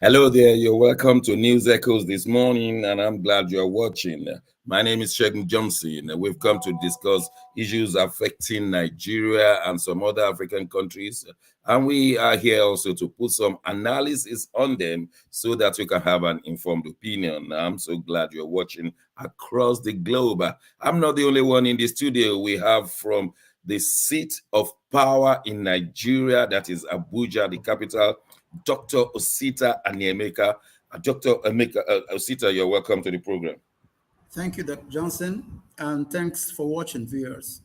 Hello there, you're welcome to News Echoes this morning, and I'm glad you're watching. My name is Shun Johnson. We've come to discuss issues affecting Nigeria and some other African countries, and we are here also to put some analysis on them so that you can have an informed opinion. I'm so glad you're watching across the globe. I'm not the only one in the studio. We have from the seat of power in Nigeria, that is Abuja, the capital, Dr. Osita Aniemeka. Dr. Osita, you're welcome to the program. Thank you, Dr. Johnson, and thanks for watching, viewers.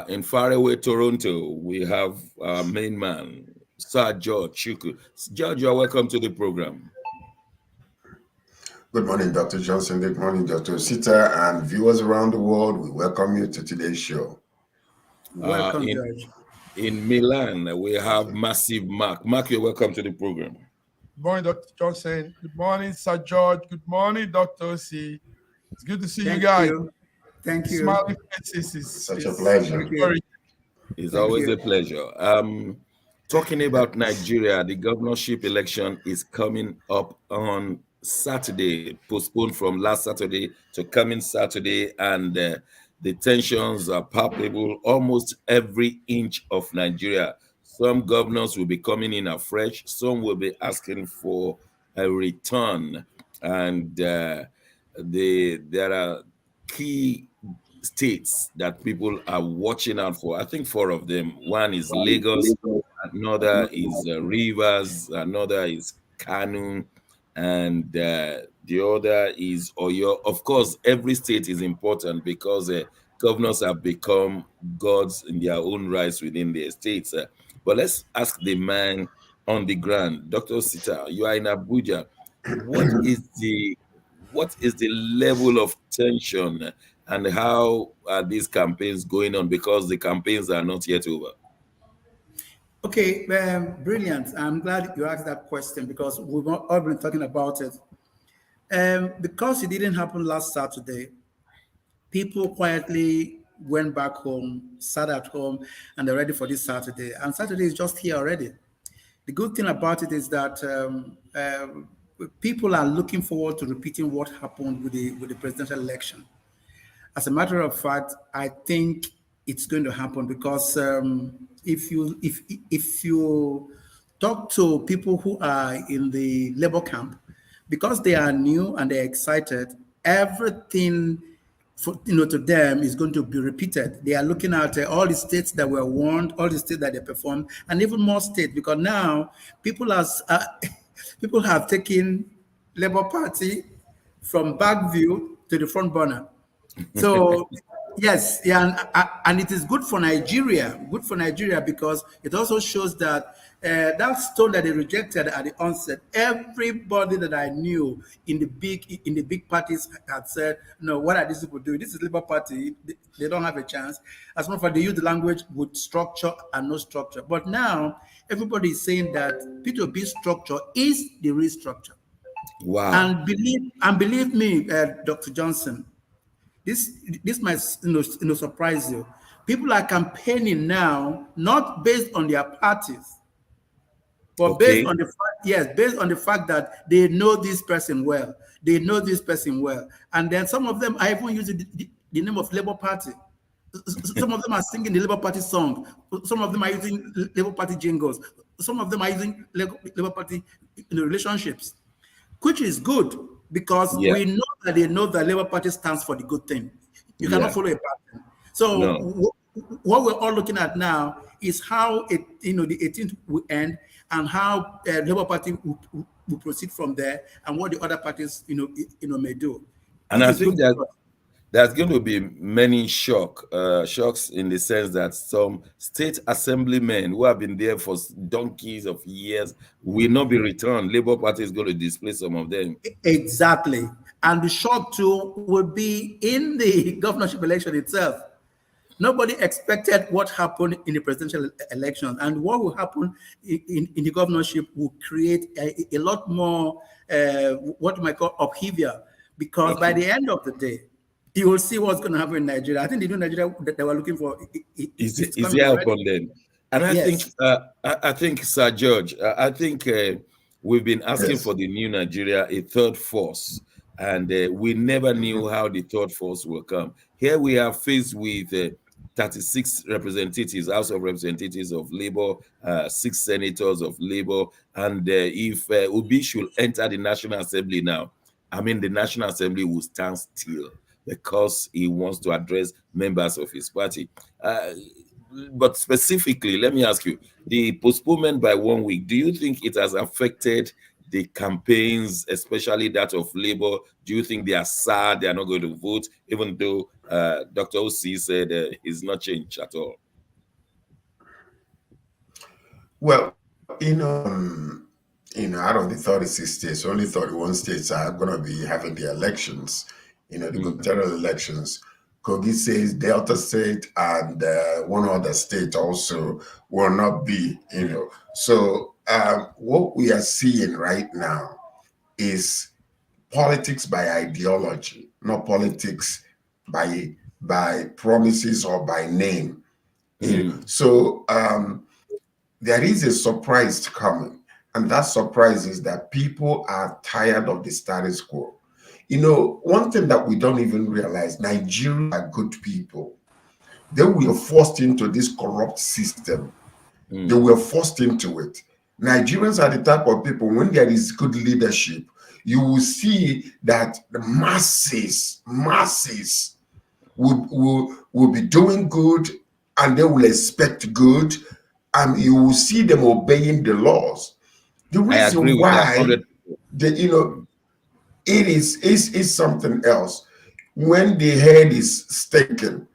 In faraway Toronto, we have our main man, Sir George Chuku. George, you're welcome to the program. Good morning, Dr. Johnson. Good morning, Dr. Osita, and viewers around the world. We welcome you to today's show. Welcome, George. In Milan, we have Massive Mark. Mark, you're welcome to the program. Good morning, Dr. Johnson. Good morning, Sir George. Good morning, Dr. C. It's good to see you guys. Thank you. Smiling faces is such a pleasure. It's always a pleasure. Talking about Nigeria, the governorship election is coming up on Saturday, postponed from last Saturday to coming Saturday, and the tensions are palpable almost every inch of Nigeria. Some governors will be coming in afresh. Some will be asking for a return. And there are key states that people are watching out for. I think 4 of them. One is Lagos, another is Rivers, another is Kanu, and the other is Oyo. Of course, every state is important because governors have become gods in their own rights within their states. But let's ask the man on the ground, Dr. Osita. You are in Abuja. What is the level of tension, and how are these campaigns going on? Because the campaigns are not yet over. Okay, brilliant. I'm glad you asked that question because we've all been talking about it. Because it didn't happen last Saturday, people quietly went back home, sat at home, and they're ready for this Saturday. And Saturday is just here already. The good thing about it is that people are looking forward to repeating what happened with the presidential election. As a matter of fact, I think it's going to happen because if you talk to people who are in the labor camp, because they are new and they're excited, everything to them is going to be repeated. They are looking at all the states that were won, all the states that they performed, and even more states, because now people have taken Labour Party from back view to the front burner. So yes, yeah, and it is good for Nigeria. Good for Nigeria because it also shows that that stone that they rejected at the onset, everybody that I knew in the big parties had said, no, what are these people doing? This is Labour Party. They don't have a chance. As a matter of fact, they use the language with structure and no structure. But now everybody is saying that P2P structure is the real structure. Wow. And believe me, Dr. Johnson, this might surprise you. People are campaigning now not based on their parties, but based on the fact that they know this person well. They know this person well, and then some of them are even using the name of Labour Party. Some of them are singing the Labour Party song. Some of them are using Labour Party jingles. Some of them are using Labour Party relationships, which is good. Because we know that they know that Labour Party stands for the good thing. You cannot follow a pattern. So what we're all looking at now is how the 18th will end and how Labour Party will proceed from there, and what the other parties may do. And I think that there's going to be many shocks in the sense that some state assemblymen who have been there for donkeys of years will not be returned. Labour Party is going to displace some of them. Exactly. And the shock too will be in the governorship election itself. Nobody expected what happened in the presidential election, and what will happen in the governorship will create a lot more what you might call upheaval, because by the end of the day, you will see what's going to happen in Nigeria. I think the new Nigeria that they were looking for is there upon them. And I think, Sir George, I think We've been asking Yes. for the new Nigeria, a third force, and we never knew how the third force will come. Here we are faced with 36 representatives, House of Representatives of Labour, 6 senators of Labour, and if Obi should enter the National Assembly now, I mean, the National Assembly will stand still because he wants to address members of his party. But specifically, let me ask you, the postponement by 1 week, do you think it has affected the campaigns, especially that of Labour? Do you think they are sad, they are not going to vote, even though Dr. O.C. said it's not changed at all? Well, out of the 36 states, only 31 states are going to be having the elections, the gubernatorial elections. Kogi says Delta State and one other state also will not be, So what we are seeing right now is politics by ideology, not politics by promises or by name. So there is a surprise coming. And that surprise is that people are tired of the status quo. One thing that we don't even realize, Nigerians are good people. They were forced into this corrupt system. They were forced into it. Nigerians are the type of people, when there is good leadership, you will see that the masses will be doing good, and they will expect good, and you will see them obeying the laws. The reason why it is something else. When the head is stinking,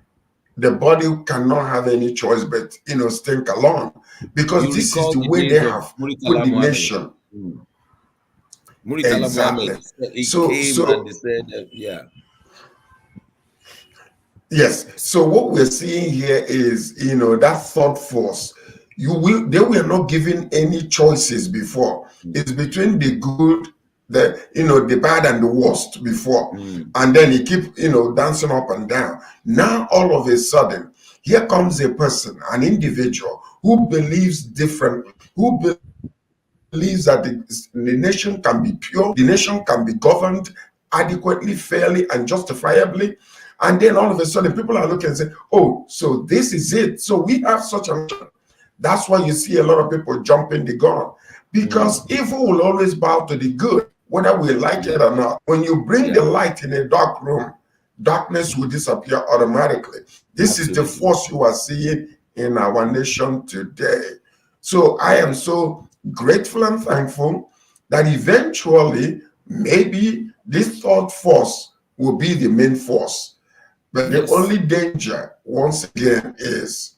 the body cannot have any choice but stink along, because this is the way they have put the nation. Exactly. He came and they said, yeah. Yes. So what we're seeing here is, that thought force. They were not given any choices before. It's between the good, the bad and the worst before. And then you keep, dancing up and down. Now, all of a sudden, here comes a person, an individual who believes differently, who believes that the nation can be pure, the nation can be governed adequately, fairly, and justifiably. And then all of a sudden, people are looking and say, oh, so this is it. So we have such a... That's why you see a lot of people jumping the gun. Because evil will always bow to the good, whether we like it or not. When you bring the light in a dark room, darkness will disappear automatically. This is the force you are seeing in our nation today. So I am so grateful and thankful that eventually, maybe this third force will be the main force. But the only danger, once again, is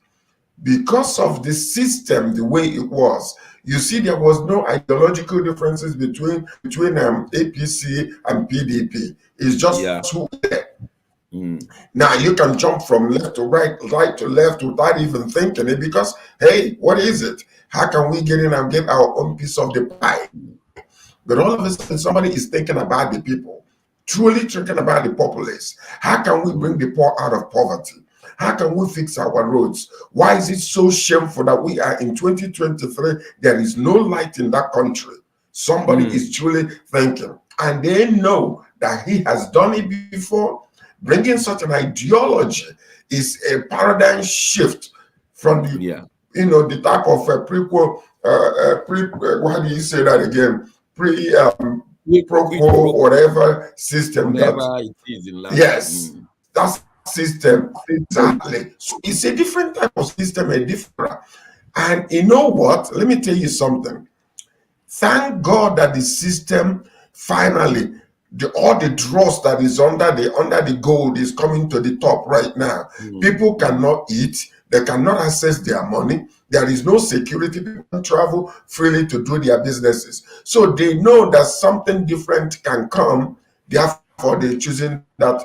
because of the system, the way it was. You see, there was no ideological differences between APC and PDP. It's just who there. Now you can jump from left to right to left without even thinking it, because, hey, what is it? How can we get in and get our own piece of the pie? But all of a sudden, somebody is thinking about the people, truly thinking about the populace. How can we bring the poor out of poverty? How can we fix our roads? Why is it so shameful that we are in 2023? There is no light in that country. Somebody is truly thinking, and they know that he has done it before. Bringing such an ideology is a paradigm shift from the, the type of prequel, how do you say that again? Pro-quo, whatever system whatever it is in life. Yes, that system, exactly. So it's a different type of system, and you know what? Let me tell you something. Thank God that the system finally, all the dross that is under the gold is coming to the top right now. People cannot eat, they cannot access their money. There is no security. People can travel freely to do their businesses. So they know that something different can come. Therefore, they're choosing that,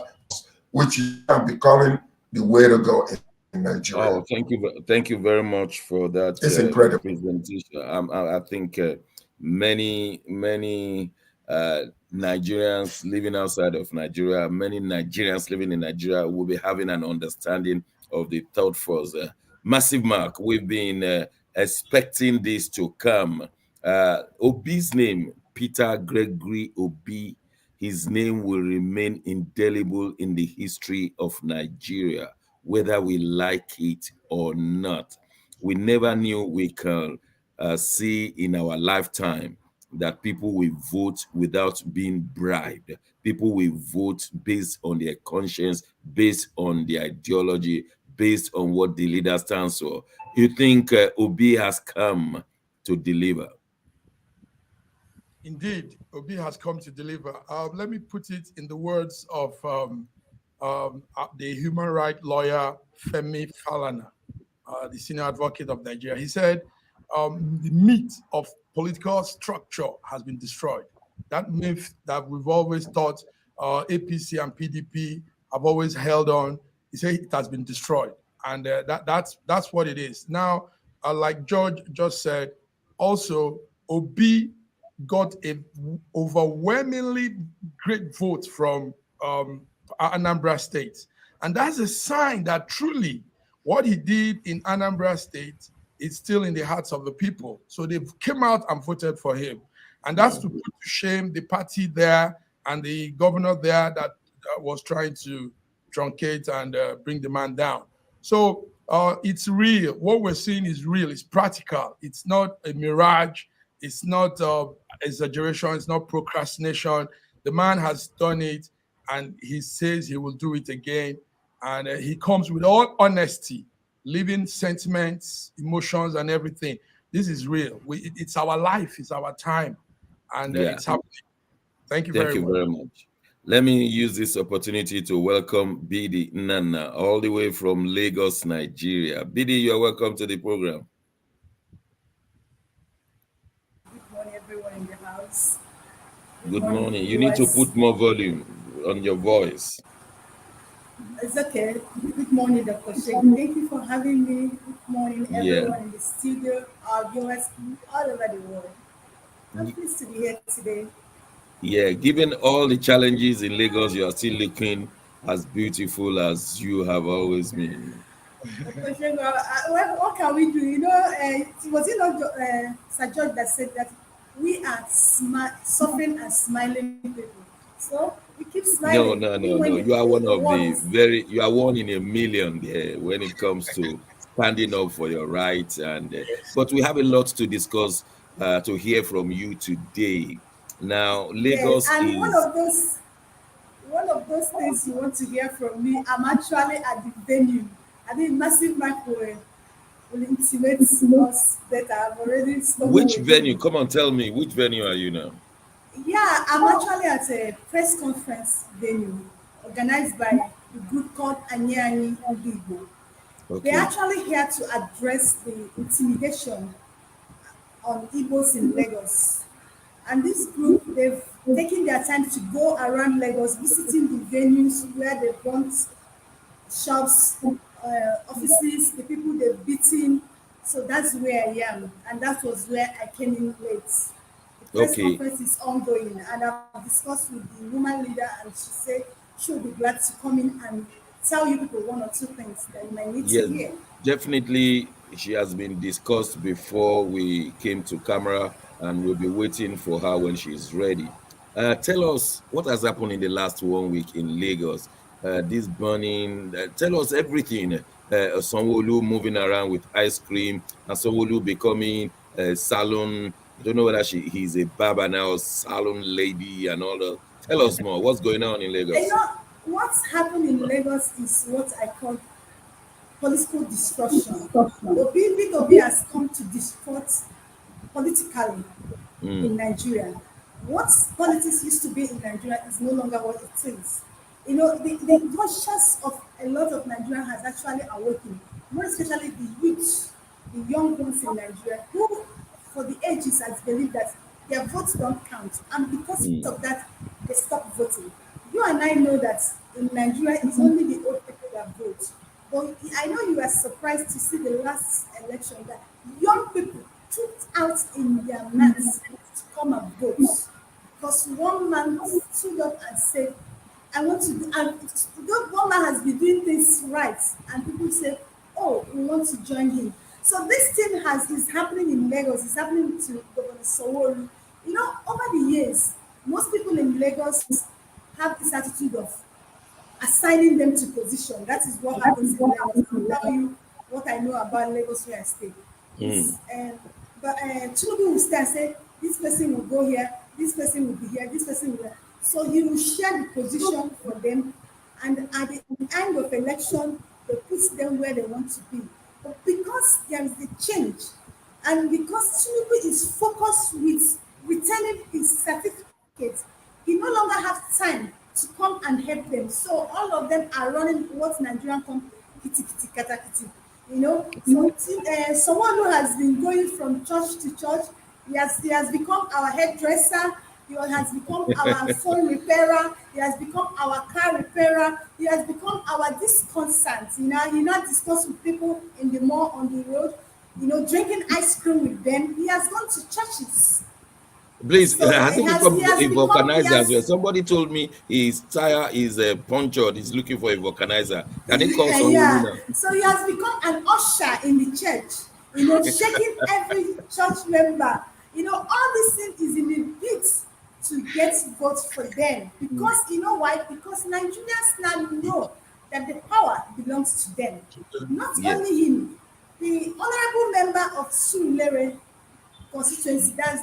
which is becoming the way to go in Nigeria. Oh, thank you very much for that. It's incredible presentation. I think many Nigerians living outside of Nigeria, many Nigerians living in Nigeria will be having an understanding of the third force. Massive Mark, we've been expecting this to come. Obi's name, Peter Gregory Obi, his name will remain indelible in the history of Nigeria, whether we like it or not. We never knew we can see in our lifetime that people will vote without being bribed. People will vote based on their conscience, based on their ideology, based on what the leader stands for. You think Obi has come to deliver? Indeed, Obi has come to deliver. Let me put it in the words of the human rights lawyer Femi Falana, the senior advocate of Nigeria. He said, the meat of political structure has been destroyed. That myth that we've always thought APC and PDP have always held on, he said it has been destroyed. And that's what it is. Now, like George just said, also, Obi got a overwhelmingly great vote from Anambra State. And that's a sign that truly what he did in Anambra State is still in the hearts of the people. So they came out and voted for him. And that's to put to shame the party there and the governor there that was trying to truncate and bring the man down. So it's real. What we're seeing is real. It's practical. It's not a mirage. It's not exaggeration. It's not procrastination. The man has done it, and he says he will do it again. And he comes with all honesty, living sentiments, emotions, and everything. This is real. It's our life. It's our time, and it's happening. Thank you very much. Let me use this opportunity to welcome Bidi Nana, all the way from Lagos, Nigeria. Bidi, you are welcome to the program. Good morning, everyone in the house. Good morning. You need to put more volume on your voice. It's okay. Good morning, Dr. Sheikh. Thank you for having me. Good morning, everyone in the studio, our viewers all over the world. I'm pleased to be here today. Yeah, given all the challenges in Lagos, you are still looking as beautiful as you have always been. Dr. Sheikh, what can we do? You know, was it not Sir George that said that we are suffering and smiling people? So we keep smiling. No. You are one of you are one in a million there when it comes to standing up for your rights. And but we have a lot to discuss, to hear from you today. Now, Lagos and is one of those things you want to hear from me. I'm actually at the venue. I think massive microwave will intimate us that I've already spoken. Which venue? Come on, tell me, which venue are you now? Yeah, I'm actually at a press conference venue organized by the group called Anyani Ogibo. Okay. They're actually here to address the intimidation on Igbos in Lagos. And this group, they've taken their time to go around Lagos, visiting the venues where they burnt shops, offices, the people they've beaten. So that's where I am. And that was where I came in late. The press conference is ongoing, and I've discussed with the woman leader, and she said she'll be glad to come in and tell you people one or two things that you might need to hear. Definitely, she has been discussed before we came to camera, and we'll be waiting for her when she's ready. Tell us what has happened in the last 1 week in Lagos. This burning, tell us everything. Sanwo-Olu moving around with ice cream, and Sanwo-Olu becoming a salon. I don't know whether he's a barber now, salon lady, and all that. Tell us more. What's going on in Lagos? You know, what's happened in Lagos is what I call political destruction. Obi has come to destruct politically in Nigeria. What politics used to be in Nigeria is no longer what it is. You know, the conscience of a lot of Nigerians has actually awakened, more especially the youth, the young ones in Nigeria, who for the ages has believed that their votes don't count. And because of that, they stop voting. You and I know that in Nigeria, it's only the old people that vote. But I know you are surprised to see the last election that young people took out in their mass to come and vote. Because one man stood up and said, I want to do, and one man has been doing things right, and people say, oh, we want to join him. So this thing is happening in Lagos. It's happening to Governor Sowolu. You know, over the years, most people in Lagos have this attitude of assigning them to position. That is what happens in Lagos. I'll tell you what I know about Lagos where I stay. But Tinubu will stay and say, this person will go here, this person will be here, this person will be here. So he will share the position for them, and at the end of election, they put them where they want to be. But because there is a change, and because Tinubu is focused with returning his certificate, he no longer has time to come and help them. So all of them are running what Nigerian call kitty kitty kata kitty. You know, so someone who has been going from church to church, he has become our hairdresser, he has become our phone repairer, he has become our car repairer, he has become our disconcertant. You know, he not discuss with people in the mall, on the road, you know, drinking ice cream with them. He has gone to churches. Please, So has he become a vulcanizer as well? has, Somebody told me his tire is punctured. He's looking for a vulcanizer. Can he call someone yeah. now? So he has become an usher in the church, you know, shaking every church member. You know, all these things is in a bid to get votes for them. Because, you know why? Because Nigerians now know that the power belongs to them. Not only him, the honorable member of Surulere constituency, that's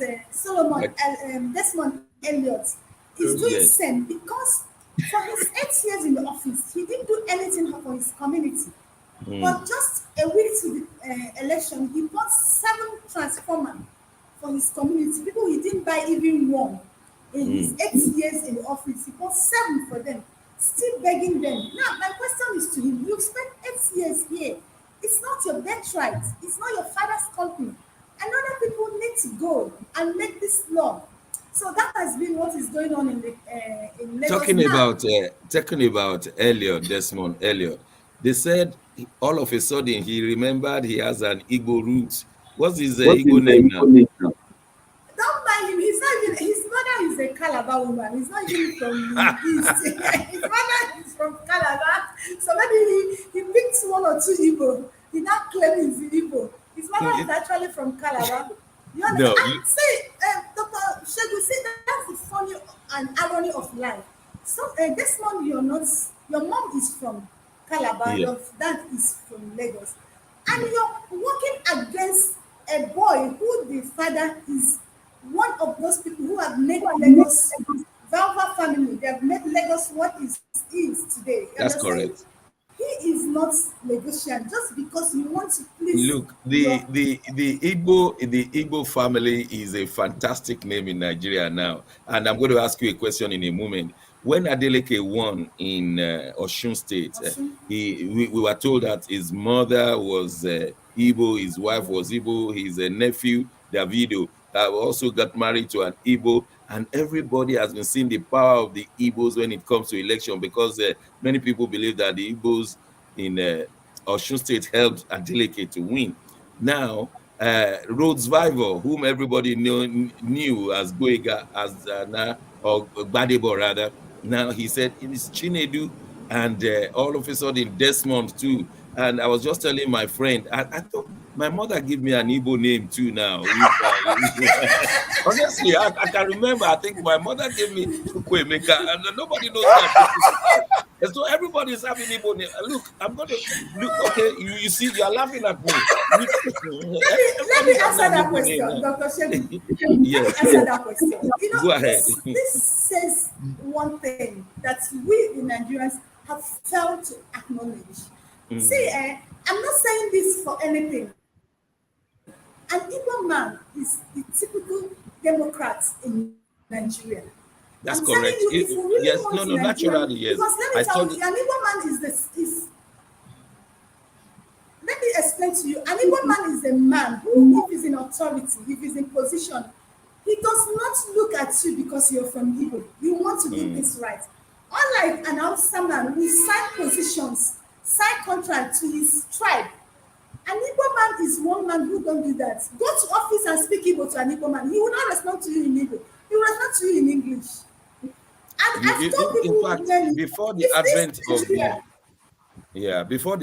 Desmond Elliott, is doing same because for his 8 years in the office, he didn't do anything for his community. But just a week to the election, he bought 7 transformers for his community. People he didn't buy even one. In his 8 years in the office, he bought 7 for them, still begging them. Now, my question is to him: you spent 8 years here. It's not your birthright. It's not your father's company. And other people need to go and make this law. So that has been what is going on in Lagos. Talking about Elliot, Desmond Elliot, they said all of a sudden he remembered he has an Igbo root. What's his Igbo name now? Don't mind him. He's not even. His mother is a Calabar woman. He's not even from the east. His mother is from Calabar. So maybe he picked 1 or 2 Igbo. He now claims he's Igbo. His mother is actually from Calabar. You understand? No, Say, Dr. Shegu, see, that's the funny and irony of life. So, Desmond, your mom is from Calabar, your dad is from Lagos. And you're working against a boy who the father is one of those people who have made Lagos, Valva family, they have made Lagos what is today. That's correct. He is not Lagosian just because you want to please. Look, the Igbo family is a fantastic name in Nigeria now, and I'm going to ask you a question in a moment. When Adeleke won in Osun State, we were told that his mother was Igbo, his wife was Igbo, his nephew Davido also got married to an Igbo, and everybody has been seeing the power of the Igbos when it comes to election, because many people believe that the Igbos in Osun State helped Adeleke to win. Now, Rhodes Vival, whom everybody knew as Goiga, or Gbadebo rather, now he said it is Chinedu, and all of a sudden Desmond too. And I was just telling my friend, I thought my mother gave me an Igbo name too now. Honestly, I can remember, I think my mother gave me Chukwuemeka, and nobody knows that. And so everybody's having Igbo name. Look, I'm going to look, okay, you see, you're laughing at me. Let me answer that question, Dr. Shegu. Yes. Answer that question. You know, Go ahead. This says one thing that we, the Nigerians, have failed to acknowledge. See, I'm not saying this for anything. An Igbo man is the typical Democrat in Nigeria. That's I'm correct. You, if you really yes, want no, naturally, yes. Because let me tell you, an Igbo man is let me explain to you. An Igbo man is a man who, if he's in authority, if he's in position, he does not look at you because you're from Igbo. You want to do this right. Unlike an Hausa man who sign positions, sign contract to his tribe. An Igbo man is one man who don't do that. Go to office and speak Igbo to an Igbo man. He will not respond to you in Igbo. He will respond to you in English. And I've told people, in fact, before the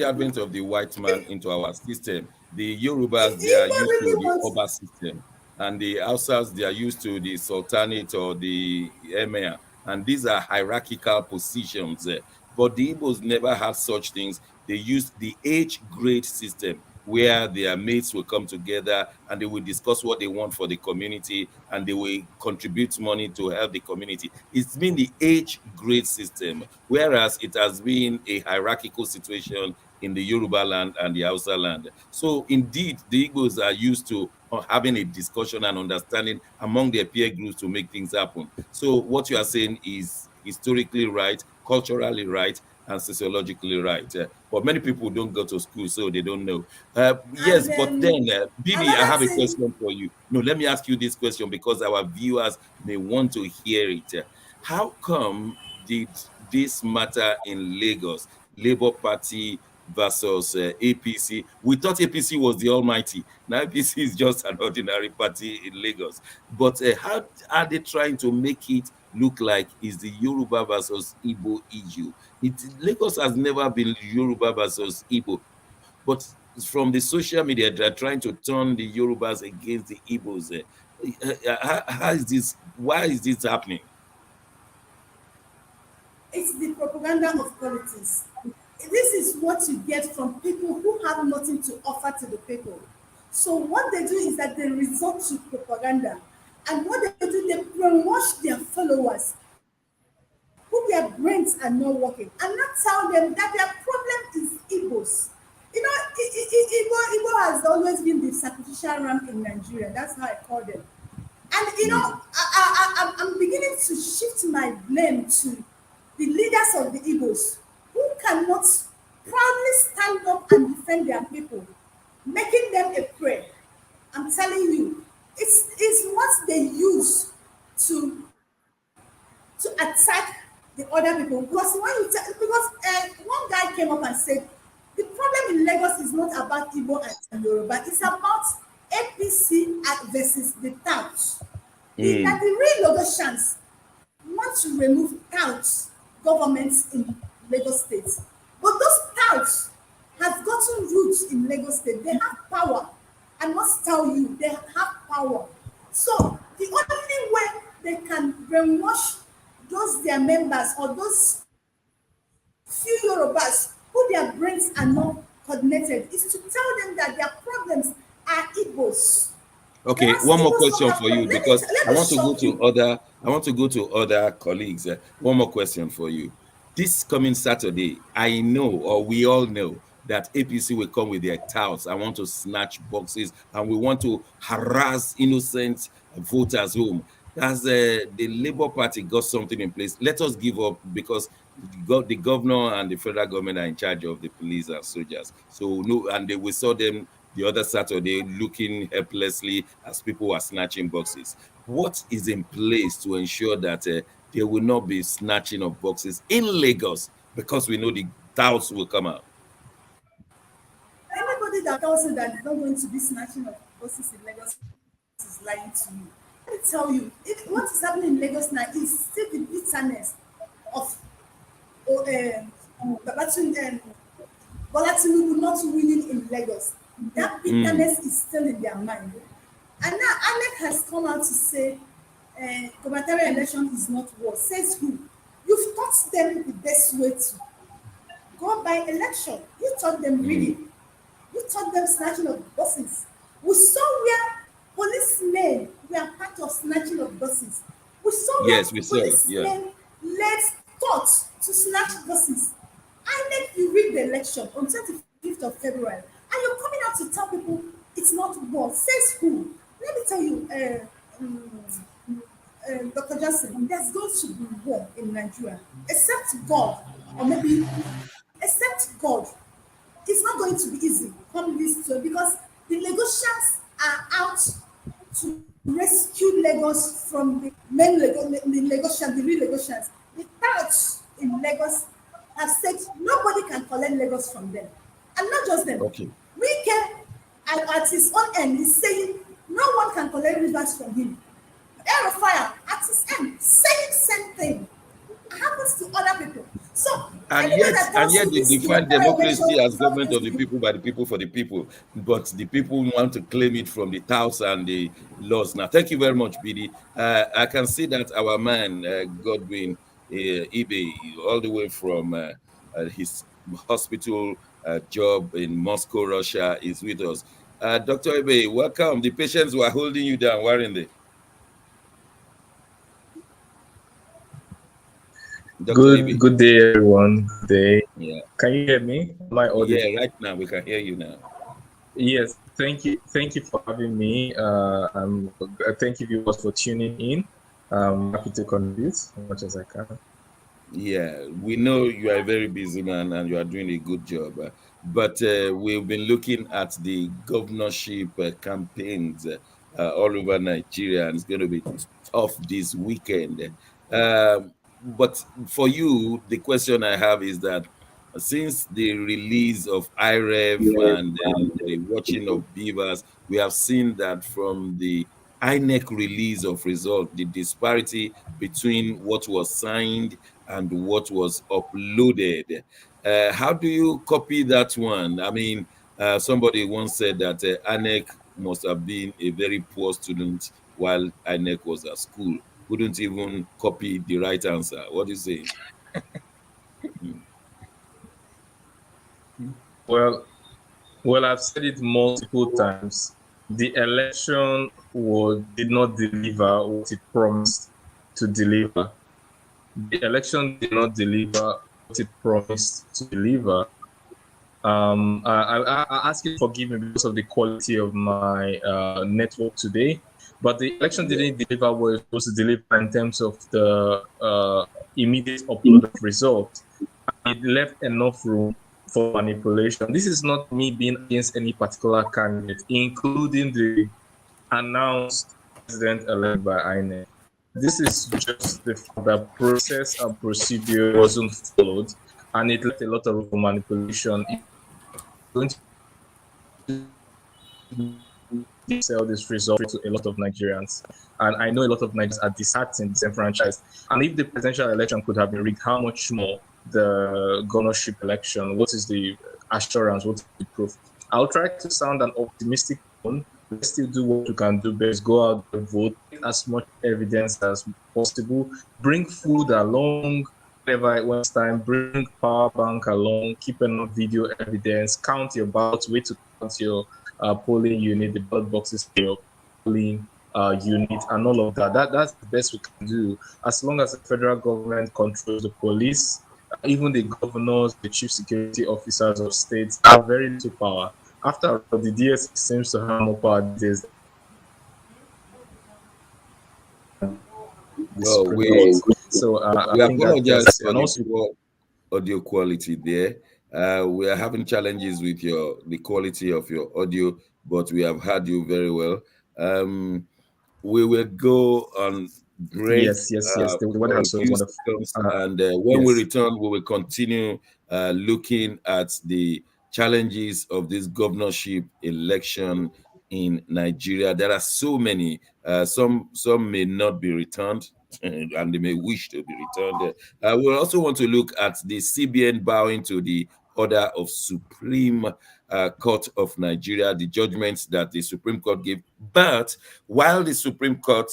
advent of the white man into our system, The Yorubas, they are Igbo used to really the wants. Oba system, and the Hausas, they are used to the Sultanate or the Emir, and these are hierarchical positions. But the Igbos never had such things. They used the age grade system, where their mates will come together and they will discuss what they want for the community and they will contribute money to help the community. It's been the age grade system, whereas it has been a hierarchical situation in the Yoruba land and the Hausa land. So indeed, the Igbos are used to having a discussion and understanding among their peer groups to make things happen. So what you are saying is historically right, culturally right, and sociologically right. But many people don't go to school, so they don't know. Yes, And but then, Bibi, I another have a thing, question for you. No, let me ask you this question because our viewers may want to hear it. How come did this matter in Lagos, Labour Party versus APC? We thought APC was the almighty. Now APC is just an ordinary party in Lagos. But how are they trying to make it look like is the Yoruba versus Igbo issue? Lagos has never been Yoruba versus Igbo, but from the social media, they're trying to turn the Yorubas against the Igbos. How is this? Why is this happening? it's the propaganda of politics. This is what you get from people who have nothing to offer to the people. So what they do is that they resort to propaganda. And what they do, they brainwash their followers who their brains are not working and not tell them that their problem is Igbos. You know, Igbo has always been the sacrificial ram in Nigeria. That's how I call them. And you know, Mm, I'm beginning to shift my blame to the leaders of the Igbos who cannot proudly stand up and defend their people, making them a prey. I'm telling you, it's what they use to attack the other people. Because one guy came up and said the problem in Lagos is not about Igbo and Yoruba, it's about APC versus the touts. That mm. the real Lagosians want to remove touts governments in Lagos State. But those touts have gotten roots in Lagos State. They have power. I must tell you, they have power. So the only way they can brainwash those their members or those few Yorubas who their brains are not coordinated is to tell them that their problems are Igbos. Okay, Whereas one more Igbos don't question have for you problems. because Let I me want to go shock to you. other colleagues. One more question for you. This coming Saturday, I know, or we all know, that APC will come with their touts. I want to snatch boxes and we want to harass innocent voters home. Has the Labour Party got something in place? Let us give up because the governor and the federal government are in charge of the police and soldiers. So no, and we saw them the other Saturday looking helplessly as people were snatching boxes. What is in place to ensure that there will not be snatching of boxes in Lagos? Because we know the doubts will come out. Anybody that tells you that it's not going to be snatching of buses in Lagos is lying to you. Let me tell you, what is happening in Lagos now is still the bitterness of Babatun Bola Tinubu not winning in Lagos. That Mm, bitterness is still in their mind. And now INEC has come out to say gubernatorial election is not war. Says who? You've taught them the best way to go by election. You taught them mm. reading. You taught them snatching of buses. We saw where policemen were part of snatching of buses. We saw where Yes, we saw it. Yeah. policemen led thought to snatch buses. I make you read the election on 25th of February, and you're coming out to tell people it's not war. Says who? Let me tell you, Dr. Johnson, there's going to be war in Nigeria, except God, or maybe except God. It's not going to be easy come this to because the Lagosians are out to rescue Lagos from the main the Lagosians, the real Lagosians. The touts in Lagos have said nobody can collect Lagos from them. And not just them. Okay. Wike at his own end is saying no one can collect rivers from him. Air of fire at his end saying same thing happens to other people. So I And know yet, that and those yet in they this define electoral democracy election as is not government going of to the be. people, by the people, for the people. But the people want to claim it from the touts and the laws. Now, thank you very much, BD. I can see that our man, Godwin Ibe, all the way from his hospital job in Moscow, Russia, is with us. Dr. Ibe, welcome. The patients were holding you down, weren't they? Dr. Ibe. Good day, everyone. Good day. Yeah. Can you hear me? Am I audible? Yeah, right now we can hear you now. Yes. Thank you for having me. Thank you viewers for tuning in. I'm happy to contribute as much as I can. Yeah, we know you are a very busy man and you are doing a good job. But we've been looking at the governorship campaigns all over Nigeria, and it's going to be tough this weekend. But for you, the question I have is that since the release of IREF and the watching of beavers, we have seen that from the INEC release of result, the disparity between what was signed and what was uploaded. How do you copy that one? I mean, somebody once said that INEC must have been a very poor student while INEC was at school. Couldn't even copy the right answer. What do you say? Well, I've said it multiple times. The election did not deliver what it promised to deliver. The election did not deliver what it promised to deliver. I ask you to forgive me because of the quality of my network today, but the election didn't deliver what it was supposed to deliver in terms of the immediate upload of results. It left enough room for manipulation. This is not me being against any particular candidate, including the announced president-elect by INEC. This is just the process and procedure wasn't followed, and it left a lot of room for manipulation. Going to sell this result to a lot of Nigerians, and I know a lot of Nigerians are disheartened, disenfranchised. And if the presidential election could have been rigged, how much more the governorship election? What is the assurance? What is the proof? I'll try to sound an optimistic tone. Let's still do what we can do best. Go out and vote. Get as much evidence as possible. Bring food along. Whenever it was time, bring power bank along. Keep enough video evidence. Count your ballots. Wait to count your polling unit, the ballot boxes for your polling unit, and all of that. That's the best we can do. As long as the federal government controls the police, even the governors, the chief security officers of states have very little power. After all, the DS seems to have more power these days. Well, we I think apologize for and the also poor audio quality there. We are having challenges with the quality of your audio, but we have heard you very well. We will go on break yes. The weather for a is so few wonderful. seconds, and when we Yes. return, we will continue looking at the challenges of this governorship election in Nigeria. There are so many. Some may not be returned, and they may wish to be returned. We also want to look at the CBN bowing to the order of Supreme Court of Nigeria, the judgments that the Supreme Court gave. But while the Supreme Court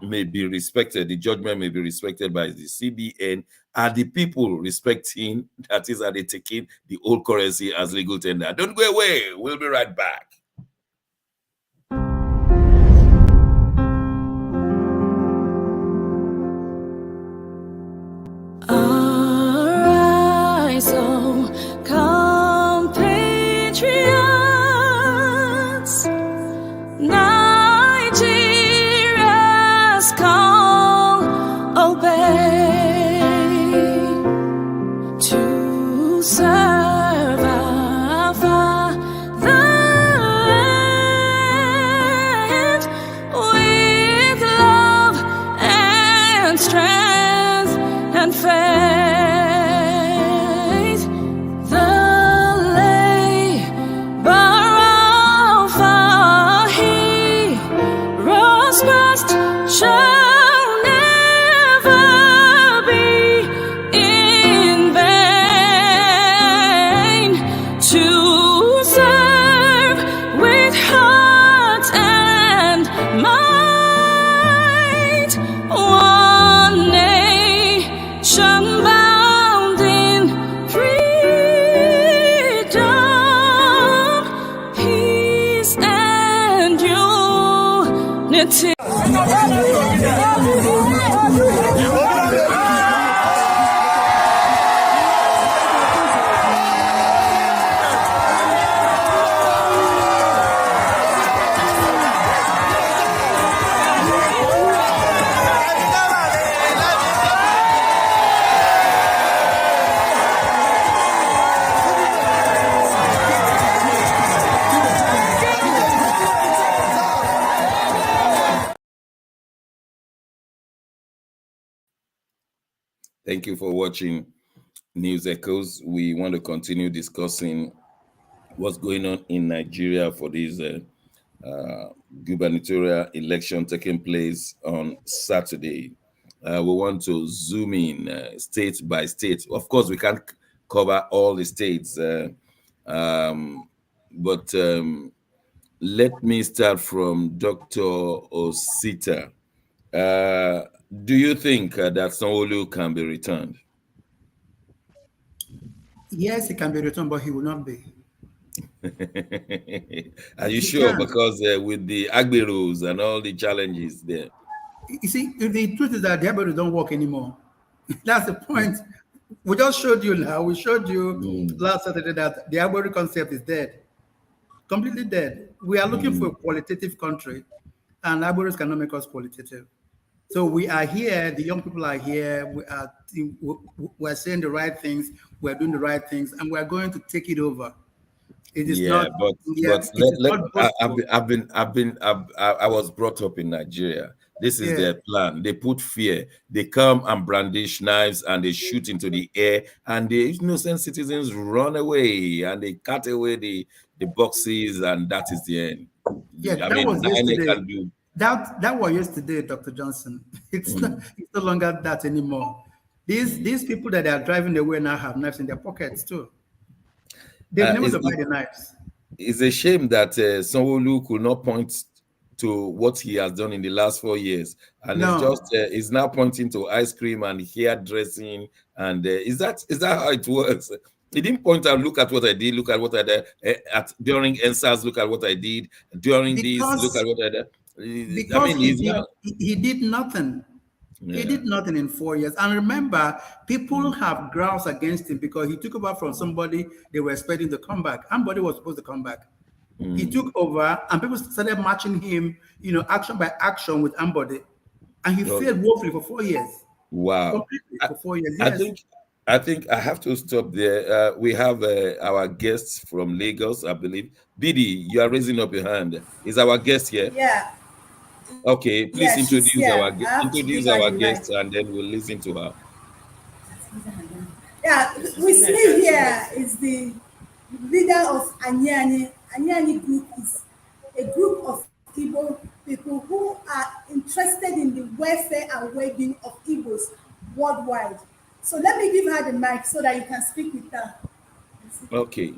may be respected, the judgment may be respected by the CBN, are the people respecting, that is, are they taking the old currency as legal tender? Don't go away. We'll be right back. Arise, oh, compatriots, Nigeria's call, obey, to serve our fatherland with love and strength and faith. The labor of our heroes past shall never be in vain. Thank you for watching News Echoes. We want to continue discussing what's going on in Nigeria for this gubernatorial election taking place on Saturday. We want to zoom in state by state. Of course, we can't cover all the states, but let me start from Dr. Osita. Do you think that Sanwo-Olu can be returned? Yes, he can be returned, but he will not be. Are you He sure? can. Because with the Agbe rules and all the challenges there. You see, the truth is that the Agbe don't work anymore. That's the point. We just showed you now. We showed you last Saturday that the Agbe concept is dead, completely dead. We are looking for a qualitative country, and Agbe cannot make us qualitative. So we are here. The young people are here. We're saying the right things. We're doing the right things, and we're going to take it over. It is not. But Yeah, but it is not I was brought up in Nigeria. This is Yeah. their plan. They put fear. They come and brandish knives and they shoot into the air, and the innocent citizens run away and they cut away the boxes, and that is the end. Yeah, I that mean, was INEC yesterday. can do. That was yesterday, Dr. Johnson. It's no longer that anymore. These people that are driving away now have knives in their pockets too. They've never to buy the knives. It's a shame that Sanwo-Olu could not point to what he has done in the last 4 years, and No. it's just it's now pointing to ice cream and hairdressing, and is that how it works? He didn't point out, look at what I did, look at what I did during NSAS, look at what I did during this, look at what I did. Because I mean, he did nothing. Yeah. He did nothing in 4 years. And remember, people have grounds against him because he took over from somebody they were expecting to come back. Somebody was supposed to come back. He took over, and people started matching him, action by action with Ambody. And he failed woefully for 4 years. Wow. Completely for 4 years. Yes. I think I have to stop there. We have our guests from Lagos, I believe. Bidi, you are raising up your hand. Is our guest here? Yeah. Okay, please Yeah, she's introduce here. our I have to introduce give her our the guest, mic. and then we'll listen to her. Yeah, with me here is the leader of Anyani. Anyani group is a group of Igbo people who are interested in the welfare and well-being of Igbos worldwide. So let me give her the mic so that you can speak with her. Okay.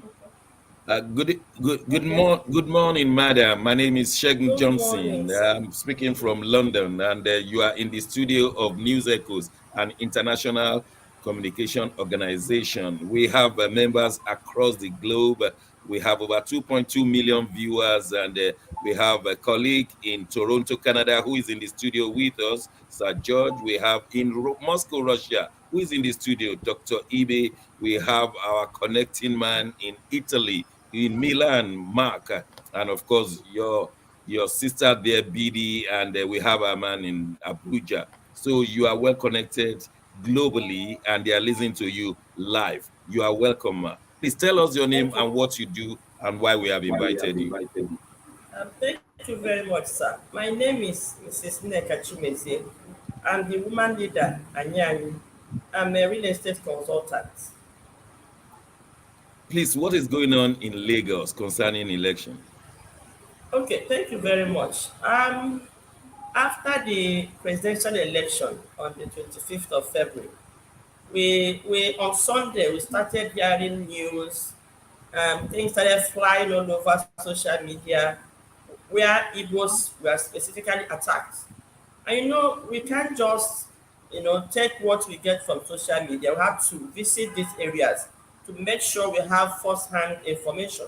Good morning, madam. My name is Shegun Good Johnson. morning, I'm speaking from London, and you are in the studio of News Echoes, an international communication organization. We have members across the globe. We have over 2.2 million viewers, and we have a colleague in Toronto, Canada, who is in the studio with us, Sir George. We have in Moscow, Russia, who is in the studio, Dr. Ibe. We have our connecting man in Italy, in Milan, Mark, and of course your sister there, BD, and we have a man in Abuja. So you are well connected globally, and they are listening to you live. You are welcome, ma. Please tell us your name and what you do and why we have invited you. Thank you very much, sir. My name is Mrs. Nneka Chimeze. I'm the woman leader, Anyani. I'm a real estate consultant. Please, what is going on in Lagos concerning election? Okay, thank you very much. After the presidential election on the 25th of February, we on Sunday we started hearing news. Things started flying all over social media where Igbos were specifically attacked. And we can't just take what we get from social media. We have to visit these areas to make sure we have first-hand information.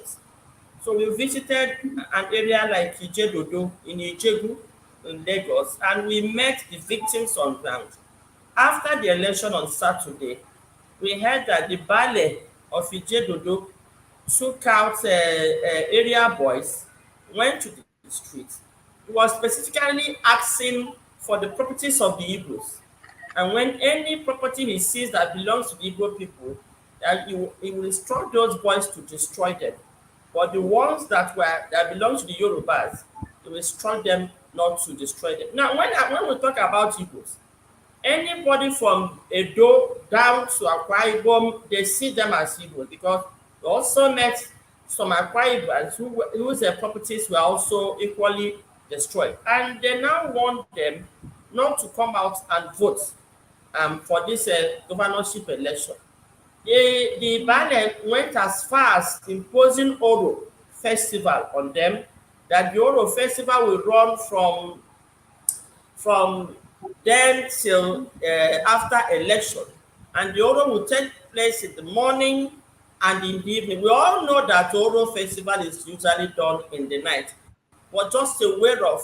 So we visited an area like Ijedodo in Ijebu in Lagos, and we met the victims on ground. After the election on Saturday, we heard that the Bale of Ijedodo took out area boys, went to the streets. He was specifically asking for the properties of the Igbos. And when any property he sees that belongs to the Igbo people, he will instruct those boys to destroy them. But the ones that belong to the Yorubas, he will instruct them not to destroy them. Now, when we talk about Igbos, Anybody from Edo down to Akwa Ibom, they see them as evil because we also met some Akwa Ibans whose properties were also equally destroyed. And they now want them not to come out and vote for this governorship election. The banner went as far as imposing Oro festival on them, that the Oro festival will run from then till after election, and the Oro will take place in the morning and in the evening. We all know that Oro festival is usually done in the night, but just a way of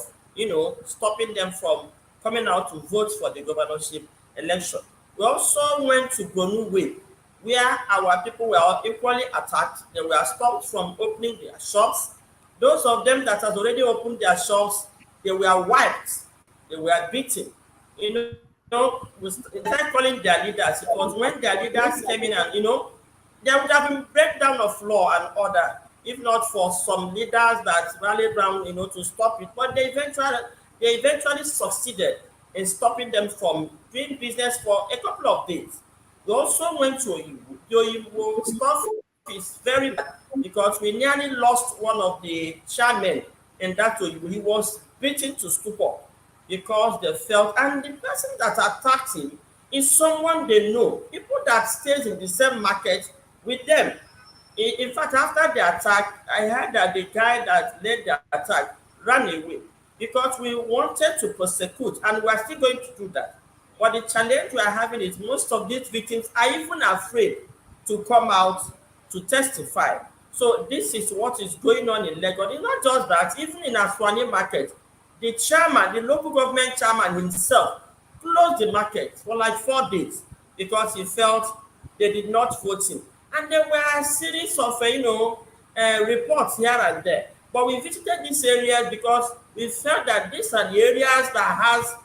stopping them from coming out to vote for the governorship election. We also went to Gonu, where our people were equally attacked. They were stopped from opening their shops. Those of them that had already opened their shops, they were wiped, they were beaten. We started calling their leaders. It was when their leaders came in and, there would have been breakdown of law and order, if not for some leaders that rallied around, to stop it. But they eventually succeeded in stopping them from doing business for a couple of days. We also went to Oyibo. The Oyibo stuff is very bad because we nearly lost one of the chairmen in that Oyibo. He was beaten to stupor because they felt, and the person that attacked him is someone they know, people that stays in the same market with them. In fact, after the attack, I heard that the guy that led the attack ran away because we wanted to prosecute, and we are still going to do that. But the challenge we are having is most of these victims are even afraid to come out to testify. So this is what is going on in Lagos. It's not just that, even in Aswani market, the chairman, the local government chairman himself, closed the market for like 4 days because he felt they did not vote him. And there were a series of, reports here and there. But we visited these areas because we felt that these are the areas that has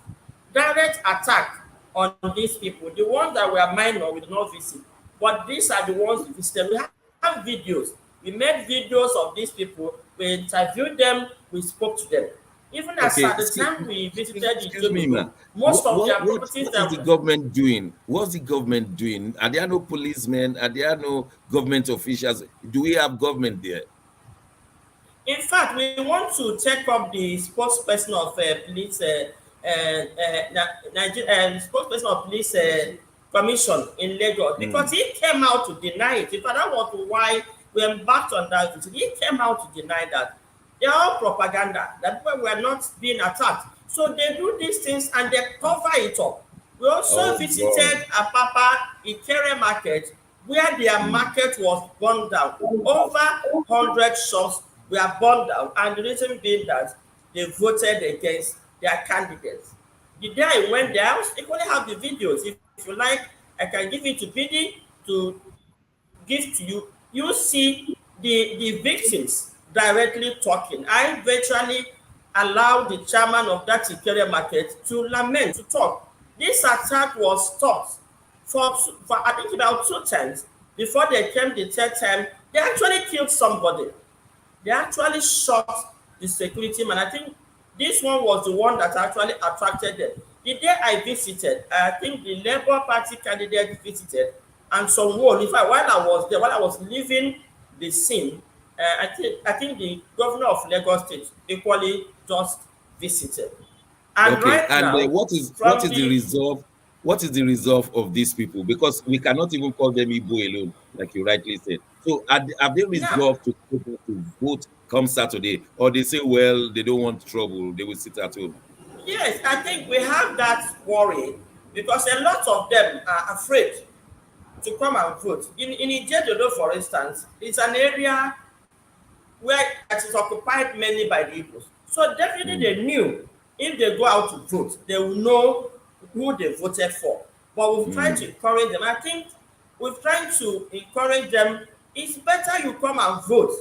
direct attack on these people. The ones that were minor, we did not visit. But these are the ones we visited. We have videos. We made videos of these people. We interviewed them. We spoke to them. Even as at the time we visited the most of their properties. What is the government doing? What's the government doing? Are there no policemen? Are there no government officials? Do we have government there? In fact, we want to check up the spokesperson of police, spokesperson of police commission in Lagos, because he came out to deny it. In fact, that was why we embarked on that visit. He came out to deny that. They are all propaganda, that people were not being attacked. So they do these things and they cover it up. We also visited Apapa Ikere market, where their market was burned down. Over 100 shops were burned down, and the reason being that they voted against their candidates. The day I went there, I equally have the videos. If you like, I can give it to PD to give to you. You see the victims directly talking. I virtually allowed the chairman of that Ikere market to lament, to talk. This attack was stopped for I think about 2 times. Before they came the 3rd time, they actually killed somebody. They actually shot the security man. I think this one was the one that actually attracted them. The day I visited, I think the Labour Party candidate visited, and some more. In fact, while I was there, while I was leaving the scene, I think the governor of Lagos State equally just visited. And okay, right and now, what is the resolve? What is the resolve of these people? Because we cannot even call them Igbo alone, like you rightly said. So have they resolved to vote come Saturday, or they say, well, they don't want trouble, they will sit at home? Yes, I think we have that worry because a lot of them are afraid to come and vote. In Ijedodo, for instance, it's an area where it is occupied mainly by the Igbos. So definitely they knew if they go out to vote, they will know who they voted for. But we've tried to encourage them. I think we've tried to encourage them. It's better you come and vote.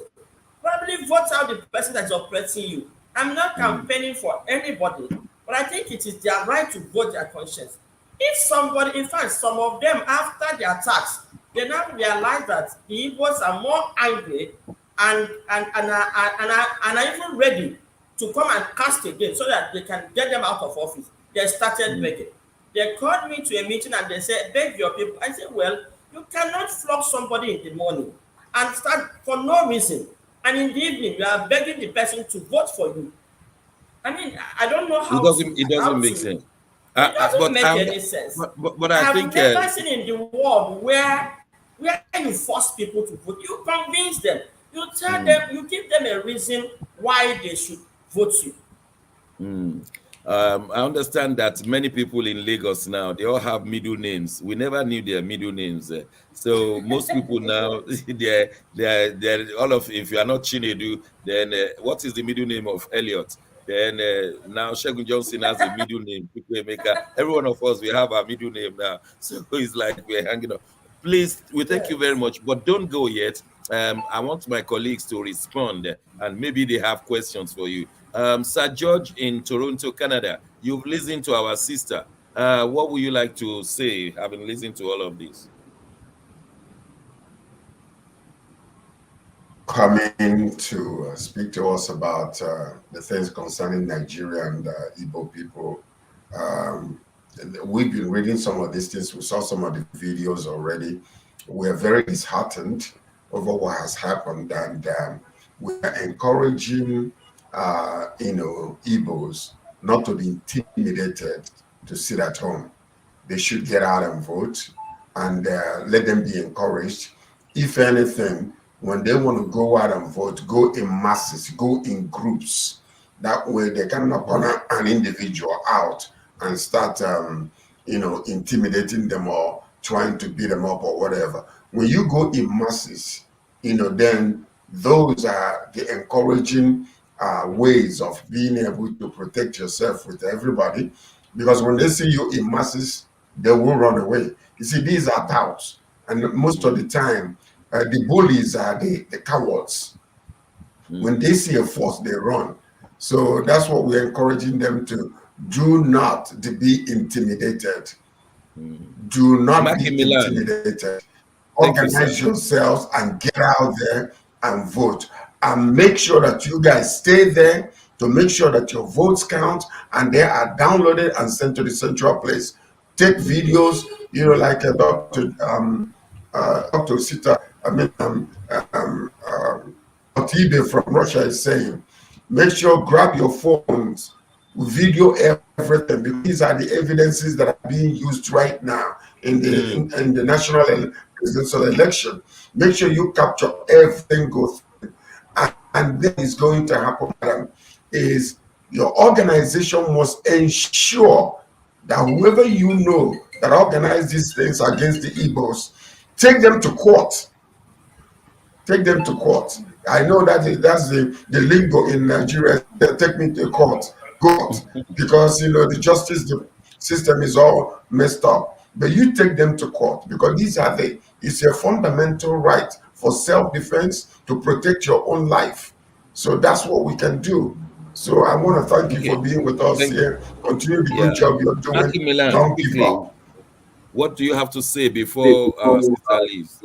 Probably vote out the person that's oppressing you. I'm not campaigning for anybody, but I think it is their right to vote their conscience. If somebody, in fact, some of them after the attacks, they now realize that the Igbos are more angry and are even ready to come and cast again so that they can get them out of office. They started begging. They called me to a meeting and they said, beg your people. I said, well, you cannot flog somebody in the morning and start for no reason. And in the evening, you are begging the person to vote for you. I mean, I don't know how It doesn't make sense. It doesn't But make any sense. but I I've think never seen in the world where you force people to vote. You convince them. You tell them. You give them a reason why they should vote you. I understand that many people in Lagos now, they all have middle names. We never knew their middle names. So most people now, they're all of, if you are not Chinedu, then what is the middle name of Elliot? Then now Shegun Johnson has a middle name. Every one of us, we have our middle name now. So it's like we're hanging on. Please, we thank you very much, but don't go yet. I want my colleagues to respond, and maybe they have questions for you. Sir George in Toronto, Canada, you've listened to our sister. What would you like to say, having listened to all of this? Coming to speak to us about the things concerning Nigeria and Igbo people. We've been reading some of these things. We saw some of the videos already. We're very disheartened over what has happened, and we're encouraging Igbos not to be intimidated to sit at home. They should get out and vote, and let them be encouraged. If anything, when they want to go out and vote, go in masses, go in groups. That way they can knock on an individual out and start intimidating them or trying to beat them up or whatever. When you go in masses, then those are the encouraging ways of being able to protect yourself with everybody, because when they see you in masses, they will run away. You see, these are doubts, and most of the time, the bullies are the cowards. When they see a force, they run. So that's what we're encouraging them to do, not to be intimidated. Do not be intimidated. Organize yourselves and get out there and vote. And make sure that you guys stay there to make sure that your votes count and they are downloaded and sent to the central place. Take videos, like Dr. Sita, Otibe from Russia is saying, make sure grab your phones, video everything, because these are the evidences that are being used right now in the national presidential election. Make sure you capture everything, go through. And then is going to happen, madam, is your organization must ensure that whoever that organize these things against the Igbos, take them to court. Take them to court. I know that's the lingo in Nigeria. Take me to court, because the justice system is all messed up. But you take them to court, because it's your fundamental right for self-defense to protect your own life. So that's what we can do. So I want to thank you for being with us here. Continue the good job you're doing. Don't give up. What do you have to say before our sister leaves?